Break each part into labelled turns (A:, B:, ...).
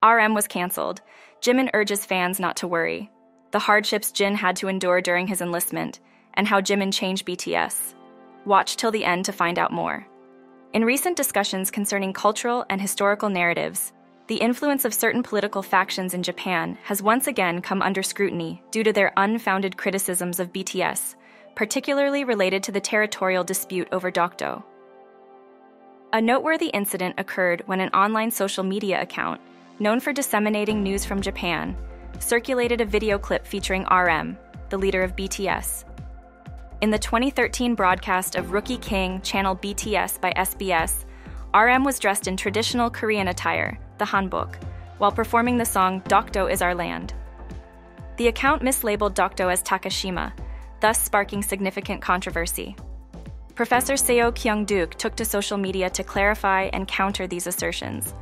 A: RM was cancelled. Jimin urges fans not to worry. The hardships Jin had to endure during his enlistment, and how Jimin changed BTS. Watch till the end to find out more. In recent discussions concerning cultural and historical narratives, the influence of certain political factions in Japan has once again come under scrutiny due to their unfounded criticisms of BTS, particularly related to the territorial dispute over Dokdo. A noteworthy incident occurred when an online social media account, known for disseminating news from Japan, circulated a video clip featuring RM, the leader of BTS. In the 2013 broadcast of Rookie King channel BTS by SBS, RM was dressed in traditional Korean attire, the hanbok, while performing the song Dokdo is Our Land. The account mislabeled Dokdo as Takashima, thus sparking significant controversy. Professor Seo Kyung-duk took to social media to clarify and counter these assertions,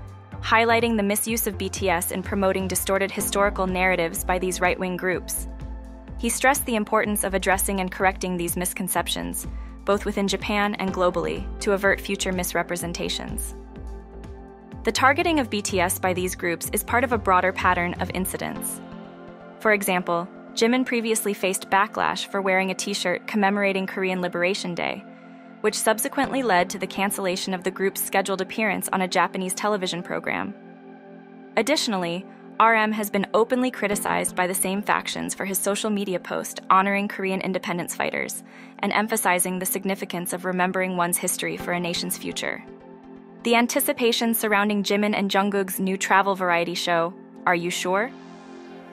A: highlighting the misuse of BTS in promoting distorted historical narratives by these right-wing groups. He stressed the importance of addressing and correcting these misconceptions, both within Japan and globally, to avert future misrepresentations. The targeting of BTS by these groups is part of a broader pattern of incidents. For example, Jimin previously faced backlash for wearing a t-shirt commemorating Korean Liberation Day, which subsequently led to the cancellation of the group's scheduled appearance on a Japanese television program. Additionally, RM has been openly criticized by the same factions for his social media post honoring Korean independence fighters and emphasizing the significance of remembering one's history for a nation's future. The anticipation surrounding Jimin and Jungkook's new travel variety show, Are You Sure?,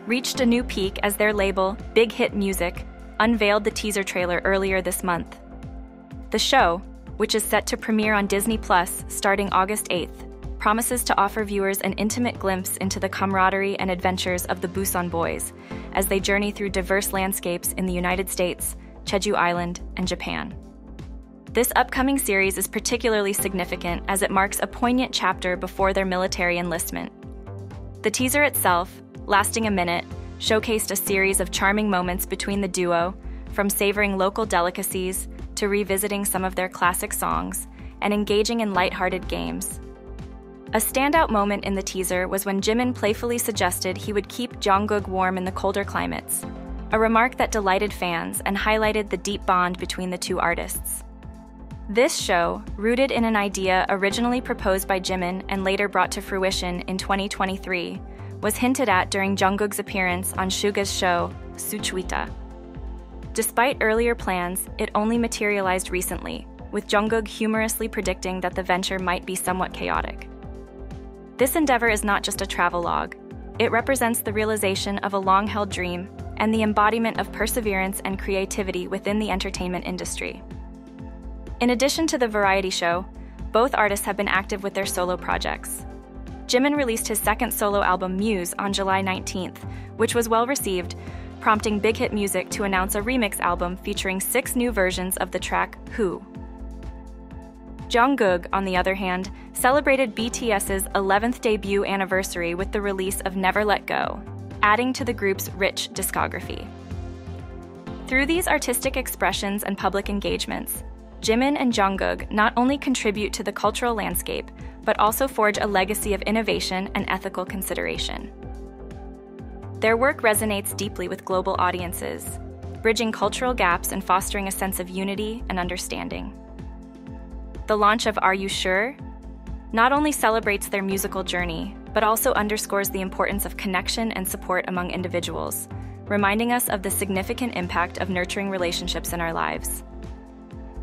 A: reached a new peak as their label, Big Hit Music, unveiled the teaser trailer earlier this month. The show, which is set to premiere on Disney Plus starting August 8th, promises to offer viewers an intimate glimpse into the camaraderie and adventures of the Busan Boys as they journey through diverse landscapes in the United States, Jeju Island, and Japan. This upcoming series is particularly significant as it marks a poignant chapter before their military enlistment. The teaser itself, lasting a minute, showcased a series of charming moments between the duo, from savoring local delicacies to revisiting some of their classic songs and engaging in lighthearted games. A standout moment in the teaser was when Jimin playfully suggested he would keep Jungkook warm in the colder climates, a remark that delighted fans and highlighted the deep bond between the two artists. This show, rooted in an idea originally proposed by Jimin and later brought to fruition in 2023, was hinted at during Jungkook's appearance on Suga's show, Suchwita. Despite earlier plans, it only materialized recently, with Jungkook humorously predicting that the venture might be somewhat chaotic. This endeavor is not just a travelogue. It represents the realization of a long-held dream and the embodiment of perseverance and creativity within the entertainment industry. In addition to the variety show, both artists have been active with their solo projects. Jimin released his second solo album, Muse, on July 19th, which was well received, prompting Big Hit Music to announce a remix album featuring 6 new versions of the track Who. Jungkook, on the other hand, celebrated BTS's 11th debut anniversary with the release of Never Let Go, adding to the group's rich discography. Through these artistic expressions and public engagements, Jimin and Jungkook not only contribute to the cultural landscape, but also forge a legacy of innovation and ethical consideration. Their work resonates deeply with global audiences, bridging cultural gaps and fostering a sense of unity and understanding. The launch of Are You Sure? Not only celebrates their musical journey, but also underscores the importance of connection and support among individuals, reminding us of the significant impact of nurturing relationships in our lives.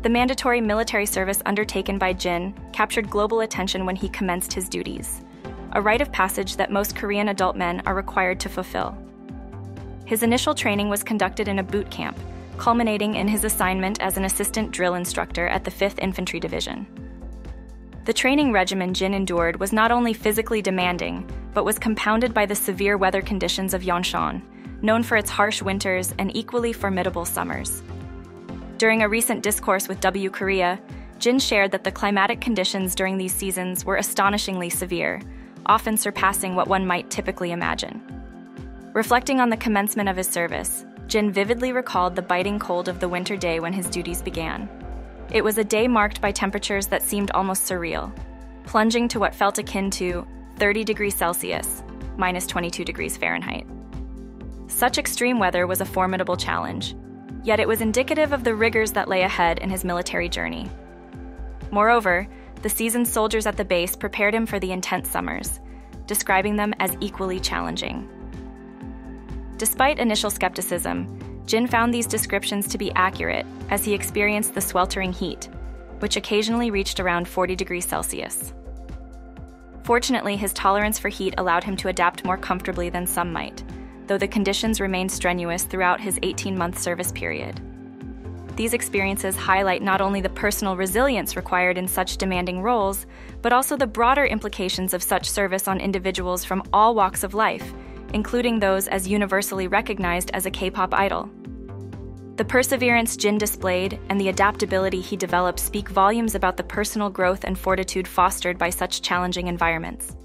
A: The mandatory military service undertaken by Jin captured global attention when he commenced his duties, a rite of passage that most Korean adult men are required to fulfill. His initial training was conducted in a boot camp, culminating in his assignment as an assistant drill instructor at the 5th Infantry Division. The training regimen Jin endured was not only physically demanding, but was compounded by the severe weather conditions of Yeoncheon, known for its harsh winters and equally formidable summers. During a recent discourse with W Korea, Jin shared that the climatic conditions during these seasons were astonishingly severe, often surpassing what one might typically imagine. Reflecting on the commencement of his service, Jin vividly recalled the biting cold of the winter day when his duties began. It was a day marked by temperatures that seemed almost surreal, plunging to what felt akin to 30 degrees Celsius, (-22 degrees Fahrenheit). Such extreme weather was a formidable challenge, yet it was indicative of the rigors that lay ahead in his military journey. Moreover, the seasoned soldiers at the base prepared him for the intense summers, describing them as equally challenging. Despite initial skepticism, Jin found these descriptions to be accurate as he experienced the sweltering heat, which occasionally reached around 40 degrees Celsius. Fortunately, his tolerance for heat allowed him to adapt more comfortably than some might, though the conditions remained strenuous throughout his 18-month service period. These experiences highlight not only the personal resilience required in such demanding roles, but also the broader implications of such service on individuals from all walks of life, including those as universally recognized as a K-pop idol. The perseverance Jin displayed and the adaptability he developed speak volumes about the personal growth and fortitude fostered by such challenging environments.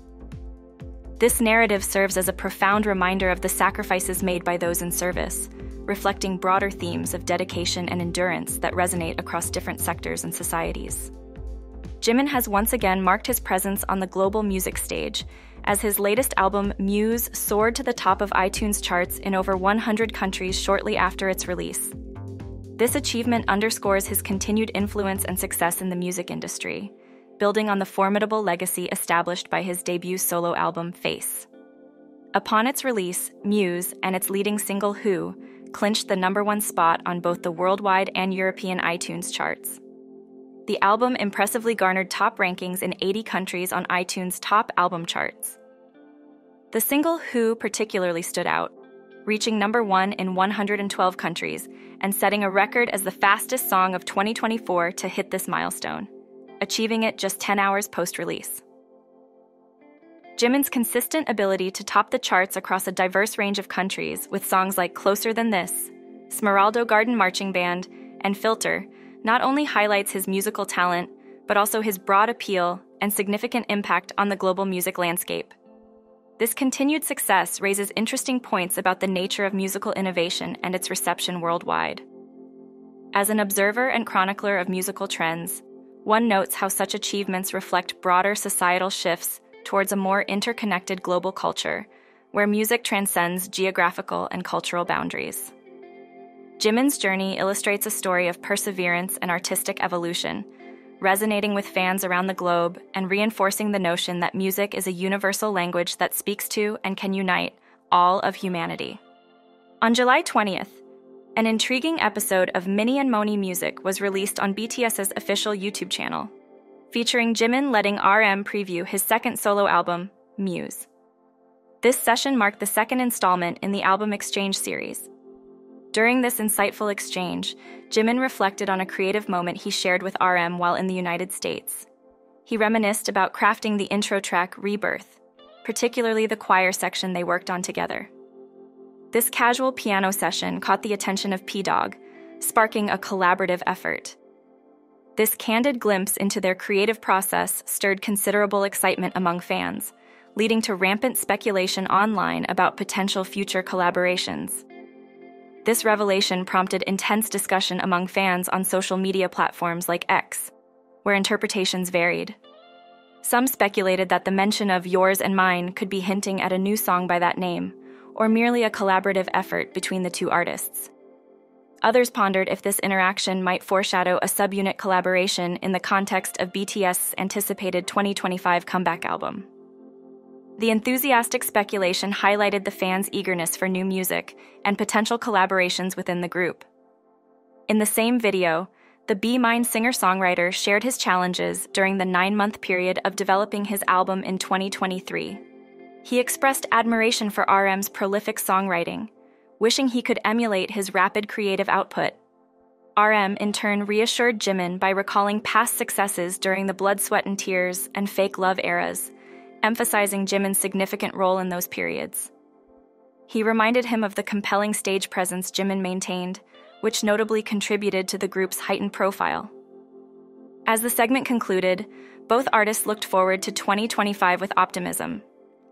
A: This narrative serves as a profound reminder of the sacrifices made by those in service, reflecting broader themes of dedication and endurance that resonate across different sectors and societies. Jimin has once again marked his presence on the global music stage, as his latest album, Muse, soared to the top of iTunes charts in over 100 countries shortly after its release. This achievement underscores his continued influence and success in the music industry, building on the formidable legacy established by his debut solo album, Face. Upon its release, Muse and its leading single, Who, clinched the #1 spot on both the worldwide and European iTunes charts. The album impressively garnered top rankings in 80 countries on iTunes' top album charts. The single Who particularly stood out, reaching #1 in 112 countries and setting a record as the fastest song of 2024 to hit this milestone, achieving it just 10 hours post-release. Jimin's consistent ability to top the charts across a diverse range of countries with songs like Closer Than This, Smeraldo Garden Marching Band, and Filter not only highlights his musical talent, but also his broad appeal and significant impact on the global music landscape. This continued success raises interesting points about the nature of musical innovation and its reception worldwide. As an observer and chronicler of musical trends, one notes how such achievements reflect broader societal shifts towards a more interconnected global culture, where music transcends geographical and cultural boundaries. Jimin's journey illustrates a story of perseverance and artistic evolution, resonating with fans around the globe and reinforcing the notion that music is a universal language that speaks to and can unite all of humanity. On July 20th, an intriguing episode of Mini and Moni Music was released on BTS's official YouTube channel, featuring Jimin letting RM preview his second solo album, Muse. This session marked the second installment in the album exchange series. During this insightful exchange, Jimin reflected on a creative moment he shared with RM while in the United States. He reminisced about crafting the intro track Rebirth, particularly the choir section they worked on together. This casual piano session caught the attention of P-Dog, sparking a collaborative effort. This candid glimpse into their creative process stirred considerable excitement among fans, leading to rampant speculation online about potential future collaborations. This revelation prompted intense discussion among fans on social media platforms like X, where interpretations varied. Some speculated that the mention of Yours and Mine could be hinting at a new song by that name, or merely a collaborative effort between the two artists. Others pondered if this interaction might foreshadow a subunit collaboration in the context of BTS's anticipated 2025 comeback album. The enthusiastic speculation highlighted the fans' eagerness for new music and potential collaborations within the group. In the same video, the Be Mine singer-songwriter shared his challenges during the 9-month period of developing his album in 2023. He expressed admiration for RM's prolific songwriting, wishing he could emulate his rapid creative output. RM, in turn, reassured Jimin by recalling past successes during the Blood, Sweat, and Tears and Fake Love eras, emphasizing Jimin's significant role in those periods. He reminded him of the compelling stage presence Jimin maintained, which notably contributed to the group's heightened profile. As the segment concluded, both artists looked forward to 2025 with optimism,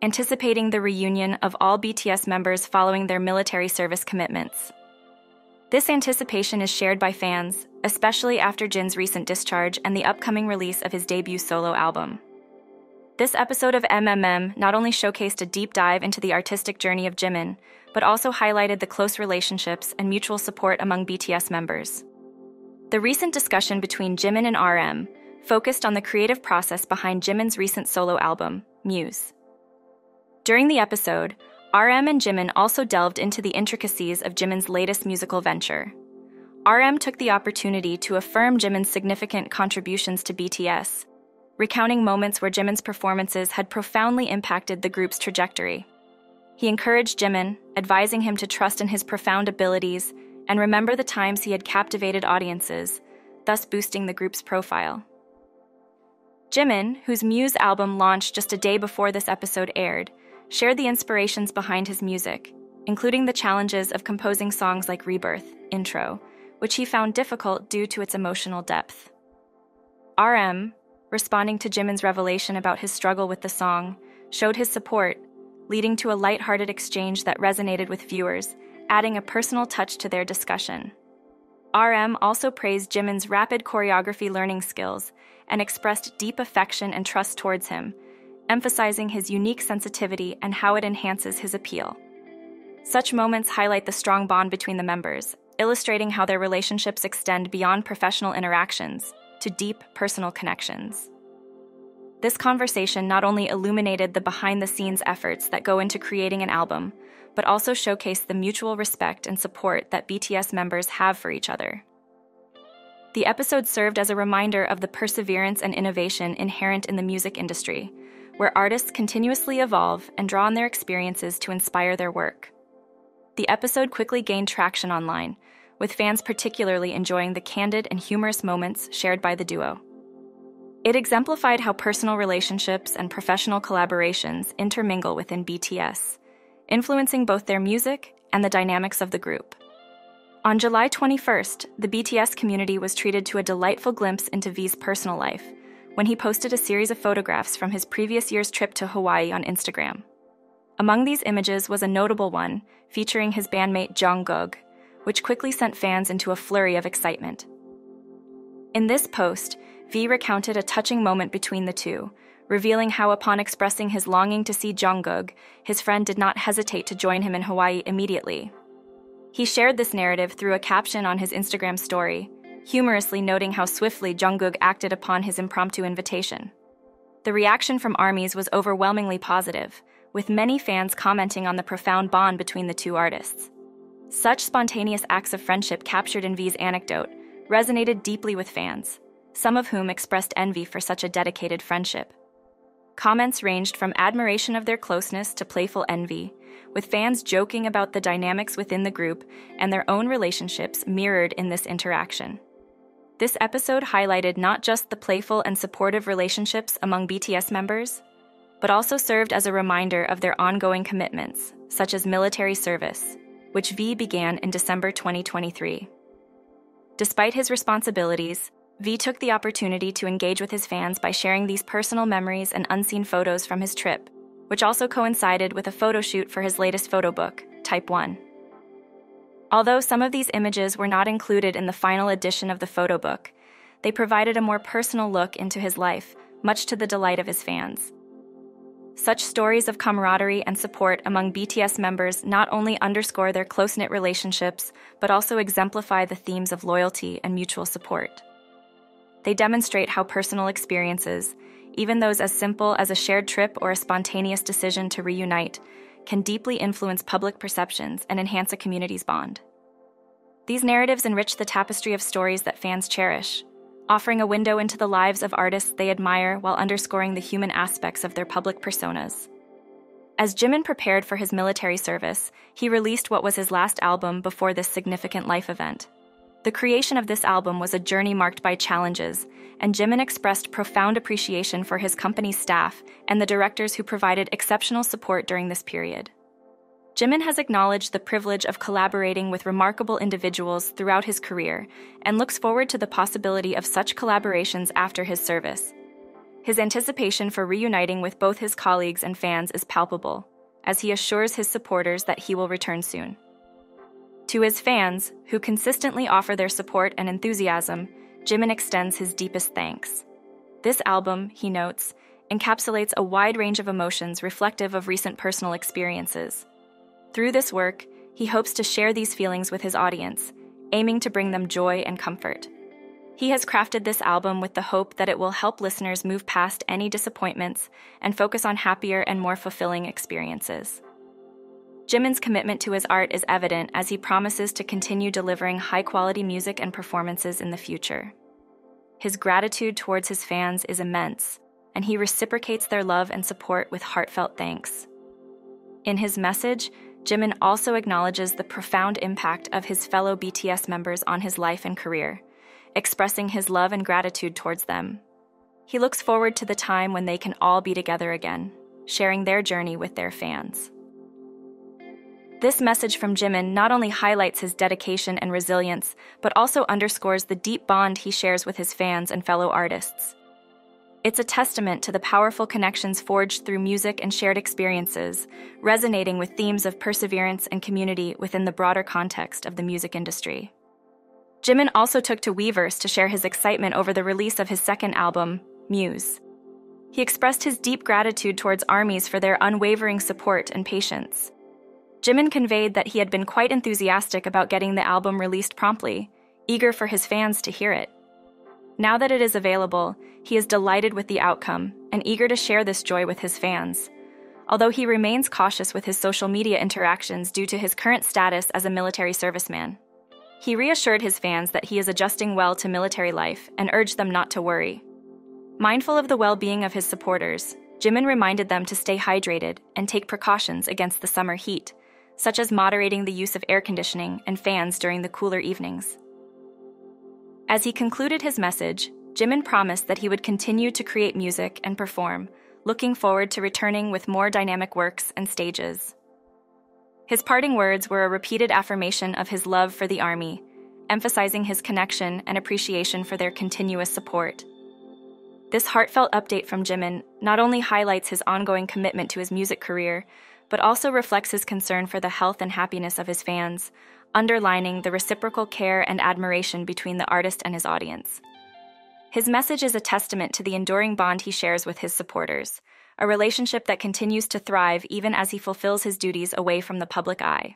A: anticipating the reunion of all BTS members following their military service commitments. This anticipation is shared by fans, especially after Jin's recent discharge and the upcoming release of his debut solo album. This episode of MMM not only showcased a deep dive into the artistic journey of Jimin, but also highlighted the close relationships and mutual support among BTS members. The recent discussion between Jimin and RM focused on the creative process behind Jimin's recent solo album, Muse. During the episode, RM and Jimin also delved into the intricacies of Jimin's latest musical venture. RM took the opportunity to affirm Jimin's significant contributions to BTS, recounting moments where Jimin's performances had profoundly impacted the group's trajectory. He encouraged Jimin, advising him to trust in his profound abilities and remember the times he had captivated audiences, thus boosting the group's profile. Jimin, whose Muse album launched just a day before this episode aired, shared the inspirations behind his music, including the challenges of composing songs like Rebirth, Intro, which he found difficult due to its emotional depth. RM, responding to Jimin's revelation about his struggle with the song, showed his support, leading to a lighthearted exchange that resonated with viewers, adding a personal touch to their discussion. RM also praised Jimin's rapid choreography learning skills and expressed deep affection and trust towards him, emphasizing his unique sensitivity and how it enhances his appeal. Such moments highlight the strong bond between the members, illustrating how their relationships extend beyond professional interactions to deep personal connections. This conversation not only illuminated the behind-the-scenes efforts that go into creating an album, but also showcased the mutual respect and support that BTS members have for each other. The episode served as a reminder of the perseverance and innovation inherent in the music industry, where artists continuously evolve and draw on their experiences to inspire their work. The episode quickly gained traction online, with fans particularly enjoying the candid and humorous moments shared by the duo. It exemplified how personal relationships and professional collaborations intermingle within BTS, influencing both their music and the dynamics of the group. On July 21st, the BTS community was treated to a delightful glimpse into V's personal life, when he posted a series of photographs from his previous year's trip to Hawaii on Instagram. Among these images was a notable one featuring his bandmate Jungkook, which quickly sent fans into a flurry of excitement. In this post, V recounted a touching moment between the two, revealing how upon expressing his longing to see Jungkook, his friend did not hesitate to join him in Hawaii immediately. He shared this narrative through a caption on his Instagram story, humorously noting how swiftly Jungkook acted upon his impromptu invitation. The reaction from ARMYs was overwhelmingly positive, with many fans commenting on the profound bond between the two artists. Such spontaneous acts of friendship captured in V's anecdote resonated deeply with fans, some of whom expressed envy for such a dedicated friendship. Comments ranged from admiration of their closeness to playful envy, with fans joking about the dynamics within the group and their own relationships mirrored in this interaction. This episode highlighted not just the playful and supportive relationships among BTS members, but also served as a reminder of their ongoing commitments, such as military service, which V began in December 2023. Despite his responsibilities, V took the opportunity to engage with his fans by sharing these personal memories and unseen photos from his trip, which also coincided with a photo shoot for his latest photo book, Type 1. Although some of these images were not included in the final edition of the photo book, they provided a more personal look into his life, much to the delight of his fans. Such stories of camaraderie and support among BTS members not only underscore their close-knit relationships, but also exemplify the themes of loyalty and mutual support. They demonstrate how personal experiences, even those as simple as a shared trip or a spontaneous decision to reunite, can deeply influence public perceptions and enhance a community's bond. These narratives enrich the tapestry of stories that fans cherish, offering a window into the lives of artists they admire while underscoring the human aspects of their public personas. As Jimin prepared for his military service, he released what was his last album before this significant life event. The creation of this album was a journey marked by challenges, and Jimin expressed profound appreciation for his company's staff and the directors who provided exceptional support during this period. Jimin has acknowledged the privilege of collaborating with remarkable individuals throughout his career and looks forward to the possibility of such collaborations after his service. His anticipation for reuniting with both his colleagues and fans is palpable, as he assures his supporters that he will return soon. To his fans, who consistently offer their support and enthusiasm, Jimin extends his deepest thanks. This album, he notes, encapsulates a wide range of emotions reflective of recent personal experiences. Through this work, he hopes to share these feelings with his audience, aiming to bring them joy and comfort. He has crafted this album with the hope that it will help listeners move past any disappointments and focus on happier and more fulfilling experiences. Jimin's commitment to his art is evident as he promises to continue delivering high-quality music and performances in the future. His gratitude towards his fans is immense, and he reciprocates their love and support with heartfelt thanks. In his message, Jimin also acknowledges the profound impact of his fellow BTS members on his life and career, expressing his love and gratitude towards them. He looks forward to the time when they can all be together again, sharing their journey with their fans. This message from Jimin not only highlights his dedication and resilience, but also underscores the deep bond he shares with his fans and fellow artists. It's a testament to the powerful connections forged through music and shared experiences, resonating with themes of perseverance and community within the broader context of the music industry. Jimin also took to Weverse to share his excitement over the release of his second album, Muse. He expressed his deep gratitude towards ARMYs for their unwavering support and patience. Jimin conveyed that he had been quite enthusiastic about getting the album released promptly, eager for his fans to hear it. Now that it is available, he is delighted with the outcome and eager to share this joy with his fans. Although he remains cautious with his social media interactions due to his current status as a military serviceman. He reassured his fans that he is adjusting well to military life and urged them not to worry. Mindful of the well-being of his supporters, Jimin reminded them to stay hydrated and take precautions against the summer heat, such as moderating the use of air conditioning and fans during the cooler evenings. As he concluded his message, Jimin promised that he would continue to create music and perform, looking forward to returning with more dynamic works and stages. His parting words were a repeated affirmation of his love for the ARMY, emphasizing his connection and appreciation for their continuous support. This heartfelt update from Jimin not only highlights his ongoing commitment to his music career, but also reflects his concern for the health and happiness of his fans, underlining the reciprocal care and admiration between the artist and his audience. His message is a testament to the enduring bond he shares with his supporters, a relationship that continues to thrive even as he fulfills his duties away from the public eye.